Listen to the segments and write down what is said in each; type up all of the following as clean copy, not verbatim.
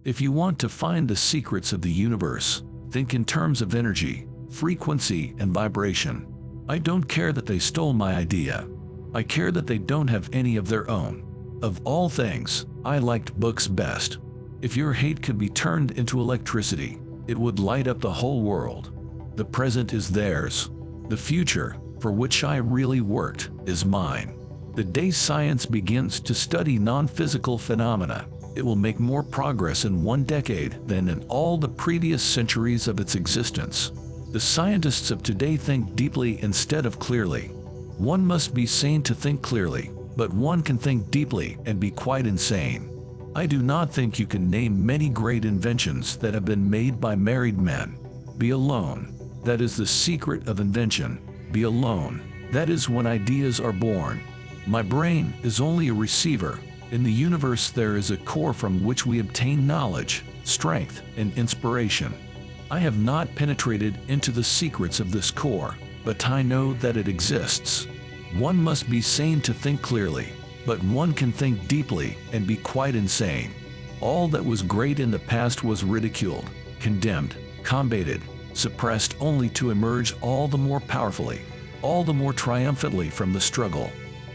If you want to find the secrets of the universe, think in terms of energy, frequency, and vibration. I don't care that they stole my idea. I care that they don't have any of their own. Of all things, I liked books best. If your hate could be turned into electricity, it would light up the whole world. The present is theirs. The future, for which I really worked, is mine. The day science begins to study non-physical phenomena, it will make more progress in 1 decade than in all the previous centuries of its existence. The scientists of today think deeply instead of clearly. One must be sane to think clearly, but one can think deeply and be quite insane. I do not think you can name many great inventions that have been made by married men. Be alone. That is the secret of invention. Be alone. That is when ideas are born. My brain is only a receiver. In the universe there is a core from which we obtain knowledge, strength, and inspiration. I have not penetrated into the secrets of this core, but I know that it exists. One must be sane to think clearly, but one can think deeply and be quite insane. All that was great in the past was ridiculed, condemned, combated, suppressed only to emerge all the more powerfully, all the more triumphantly from the struggle.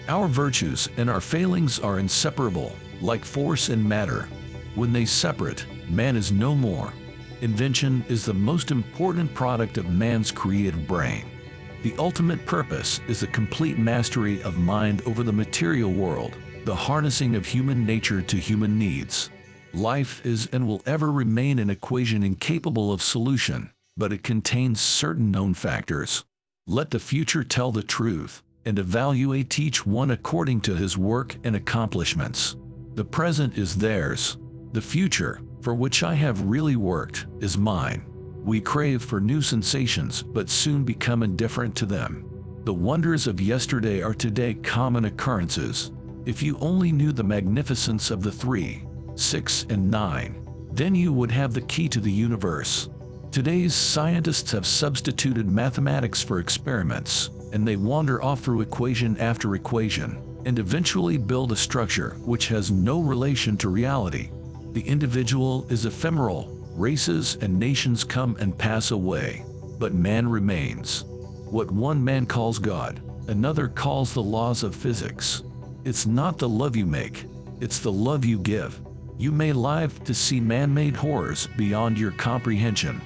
Our virtues and our failings are inseparable, like force and matter. When they separate, man is no more. Invention is the most important product of man's creative brain. The ultimate purpose is the complete mastery of mind over the material world, the harnessing of human nature to human needs. Life is and will ever remain an equation incapable of solution, but it contains certain known factors. Let the future tell the truth, and evaluate each one according to his work and accomplishments. The present is theirs. The future, for which I have really worked, is mine. We crave for new sensations, but soon become indifferent to them. The wonders of yesterday are today common occurrences. If you only knew the magnificence of the 3, 6, and 9, then you would have the key to the universe. Today's scientists have substituted mathematics for experiments, and they wander off through equation after equation, and eventually build a structure which has no relation to reality. The individual is ephemeral, races and nations come and pass away, but man remains. What one man calls God, another calls the laws of physics. It's not the love you make, it's the love you give. You may live to see man-made horrors beyond your comprehension.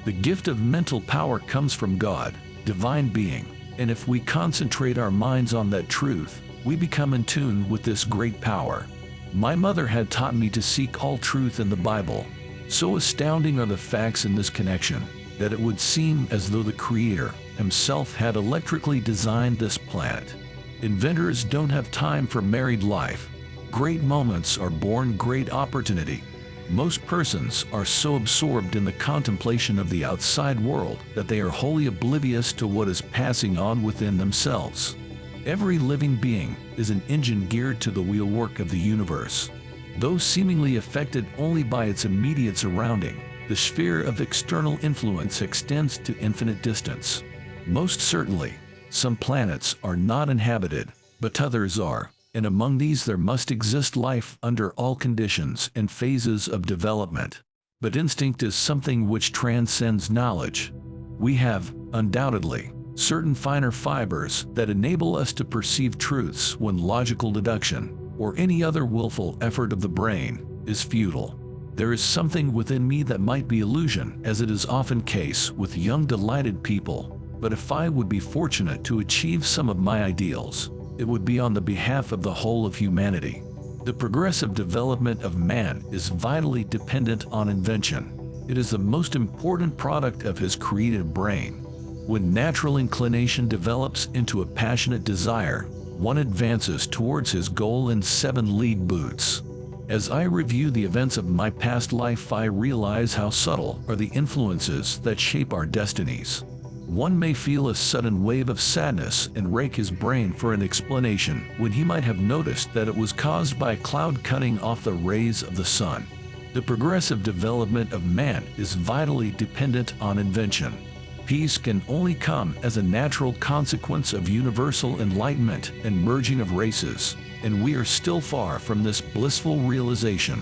The gift of mental power comes from God, divine being, and if we concentrate our minds on that truth, we become in tune with this great power. My mother had taught me to seek all truth in the Bible. So astounding are the facts in this connection, that it would seem as though the Creator himself had electrically designed this planet. Inventors don't have time for married life. Great moments are born great opportunity. Most persons are so absorbed in the contemplation of the outside world that they are wholly oblivious to what is passing on within themselves. Every living being is an engine geared to the wheelwork of the universe. Though seemingly affected only by its immediate surrounding, the sphere of external influence extends to infinite distance. Most certainly, some planets are not inhabited, but others are, and among these there must exist life under all conditions and phases of development. But instinct is something which transcends knowledge. We have, undoubtedly, certain finer fibers that enable us to perceive truths when logical deduction, or any other willful effort of the brain, is futile. There is something within me that might be illusion, as it is often case with young delighted people, but if I would be fortunate to achieve some of my ideals, it would be on the behalf of the whole of humanity. The progressive development of man is vitally dependent on invention. It is the most important product of his creative brain. When natural inclination develops into a passionate desire, one advances towards his goal in 7 league boots. As I review the events of my past life, I realize how subtle are the influences that shape our destinies. One may feel a sudden wave of sadness and rake his brain for an explanation when he might have noticed that it was caused by a cloud cutting off the rays of the sun. The progressive development of man is vitally dependent on invention. Peace can only come as a natural consequence of universal enlightenment and merging of races, and we are still far from this blissful realization.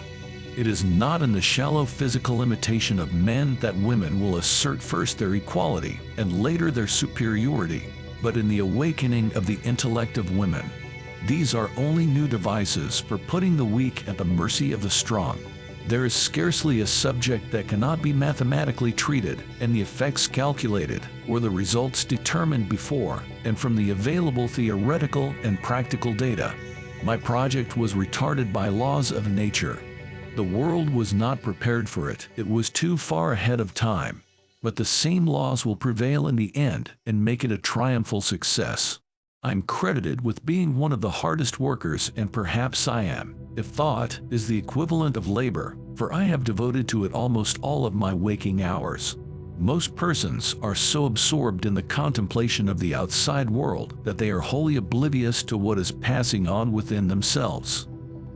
It is not in the shallow physical imitation of men that women will assert first their equality and later their superiority, but in the awakening of the intellect of women. These are only new devices for putting the weak at the mercy of the strong. There is scarcely a subject that cannot be mathematically treated and the effects calculated or the results determined before and from the available theoretical and practical data. My project was retarded by laws of nature. The world was not prepared for it. It was too far ahead of time. But the same laws will prevail in the end and make it a triumphal success. I'm credited with being one of the hardest workers, and perhaps I am, if thought is the equivalent of labor, for I have devoted to it almost all of my waking hours. Most persons are so absorbed in the contemplation of the outside world that they are wholly oblivious to what is passing on within themselves.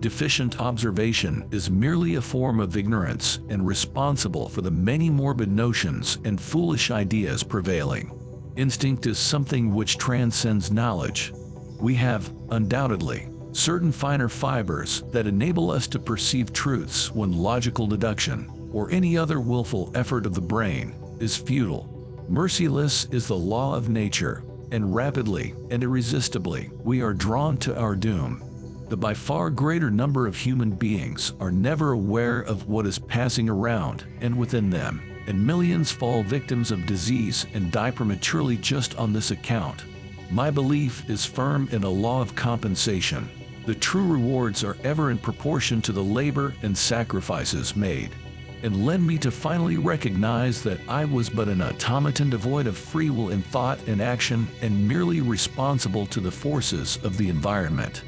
Deficient observation is merely a form of ignorance and responsible for the many morbid notions and foolish ideas prevailing. Instinct is something which transcends knowledge. We have, undoubtedly, certain finer fibers that enable us to perceive truths when logical deduction, or any other willful effort of the brain, is futile. Merciless is the law of nature, and rapidly and irresistibly we are drawn to our doom. The by far greater number of human beings are never aware of what is passing around and within them, and millions fall victims of disease and die prematurely just on this account. My belief is firm in a law of compensation. The true rewards are ever in proportion to the labor and sacrifices made. And led me to finally recognize that I was but an automaton devoid of free will in thought and action and merely responsible to the forces of the environment.